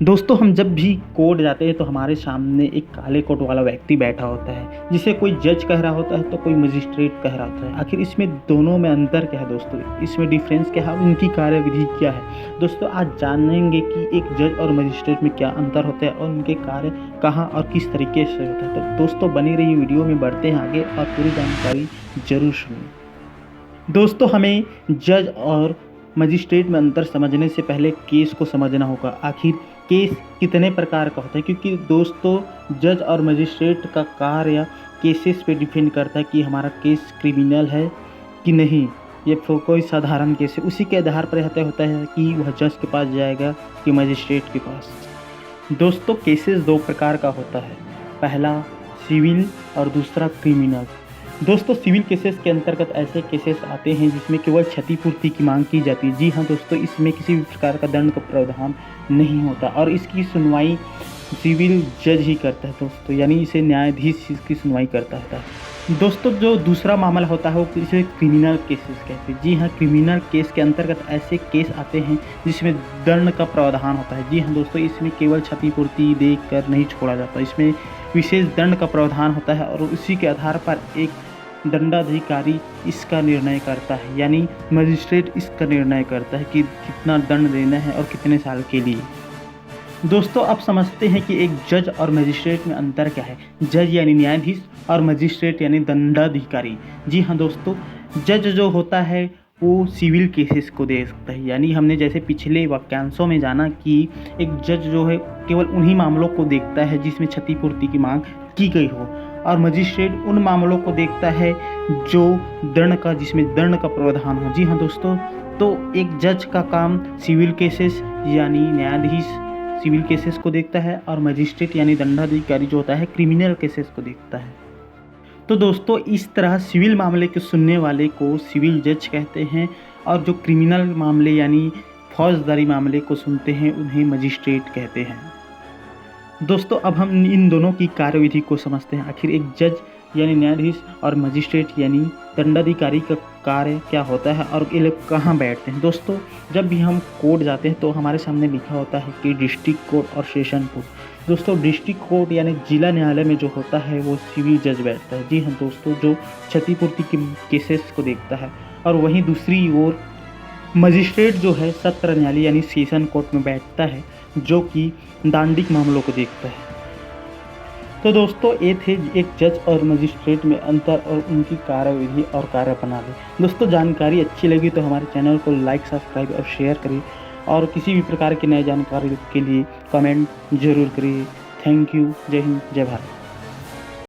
दोस्तों हम जब भी कोर्ट जाते हैं तो हमारे सामने एक काले कोट वाला व्यक्ति बैठा होता है, जिसे कोई जज कह रहा होता है तो कोई मजिस्ट्रेट कह रहा होता है। आखिर इसमें दोनों में अंतर क्या है दोस्तों? इसमें डिफरेंस क्या है? उनकी कार्यविधि क्या है? दोस्तों आज जानेंगे कि एक जज और मजिस्ट्रेट में क्या अंतर होता है और उनके कार्य कहाँ और किस तरीके से होता है। तो दोस्तों बनी रही वीडियो में बढ़ते हैं आगे और पूरी जानकारी जरूर सुनिए। दोस्तों हमें जज और मजिस्ट्रेट में अंतर समझने से पहले केस को समझना होगा। आखिर केस कितने प्रकार का होता है, क्योंकि दोस्तों जज और मजिस्ट्रेट का कार्य केसेस पे डिपेंड करता है कि हमारा केस क्रिमिनल है कि नहीं, ये कोई साधारण केस है। उसी के आधार पर यह होता है कि वह जज के पास जाएगा कि मजिस्ट्रेट के पास। दोस्तों केसेस दो प्रकार का होता है, पहला सिविल और दूसरा क्रिमिनल। दोस्तों सिविल केसेस के अंतर्गत ऐसे केसेस आते हैं जिसमें केवल क्षतिपूर्ति की मांग की जाती है। जी हाँ दोस्तों, इसमें किसी भी प्रकार का दंड का प्रावधान नहीं होता और इसकी सुनवाई सिविल जज ही करता है दोस्तों, यानी इसे न्यायाधीश इसकी सुनवाई करता है। दोस्तों जो दूसरा मामला होता है वो इसे क्रिमिनल केसेस कहते हैं। जी हाँ, क्रिमिनल केस के अंतर्गत ऐसे केस आते हैं जिसमें दंड का प्रावधान होता है। जी हाँ दोस्तों, इसमें केवल क्षतिपूर्ति देकर नहीं छोड़ा जाता, इसमें विशेष दंड का प्रावधान होता है और उसी के आधार पर एक दंडाधिकारी इसका निर्णय करता है, यानी मजिस्ट्रेट इसका निर्णय करता है कि कितना दंड देना है और कितने साल के लिए। दोस्तों अब समझते हैं कि एक जज और मजिस्ट्रेट में अंतर क्या है। जज यानी न्यायाधीश और मजिस्ट्रेट यानी दंडाधिकारी। जी हाँ दोस्तों, जज जो होता है वो सिविल केसेस को देखता है, यानी हमने जैसे पिछले वाक्यांशों में जाना कि एक जज जो है केवल उन्हीं मामलों को देखता है जिसमें क्षतिपूर्ति की मांग की गई हो, और मजिस्ट्रेट उन मामलों को देखता है जो जिसमें दंड का प्रावधान हो। जी हाँ दोस्तों, तो एक जज का काम सिविल केसेस यानी न्यायाधीश सिविल केसेस को देखता है और मजिस्ट्रेट यानी दंडाधिकारी जो होता है क्रिमिनल केसेस को देखता है। तो दोस्तों इस तरह सिविल मामले के सुनने वाले को सिविल जज कहते हैं और जो क्रिमिनल मामले यानी फौजदारी मामले को सुनते हैं उन्हें मजिस्ट्रेट कहते हैं। दोस्तों अब हम इन दोनों की कार्यविधि को समझते हैं। आखिर एक जज यानी न्यायाधीश और मजिस्ट्रेट यानी दंडाधिकारी का कार्य क्या होता है और ये लोग कहाँ बैठते हैं। दोस्तों जब भी हम कोर्ट जाते हैं तो हमारे सामने लिखा होता है कि डिस्ट्रिक्ट कोर्ट और सेशन कोर्ट। दोस्तों डिस्ट्रिक्ट कोर्ट यानी जिला न्यायालय में जो होता है वो सिविल जज बैठता है। जी हाँ दोस्तों, जो क्षतिपूर्ति के केसेस को देखता है, और वहीं दूसरी ओर मजिस्ट्रेट जो है सत्र न्यायालय यानी सेशन कोर्ट में बैठता है, जो कि दांडिक मामलों को देखता है। तो दोस्तों ये थे एक जज और मजिस्ट्रेट में अंतर और उनकी कार्यविधि और कार्यप्रणाली। दोस्तों जानकारी अच्छी लगी तो हमारे चैनल को लाइक, सब्सक्राइब और शेयर करिए, और किसी भी प्रकार की नई जानकारी के लिए कमेंट जरूर करिए। Thank you. जय हिंद, जय भारत।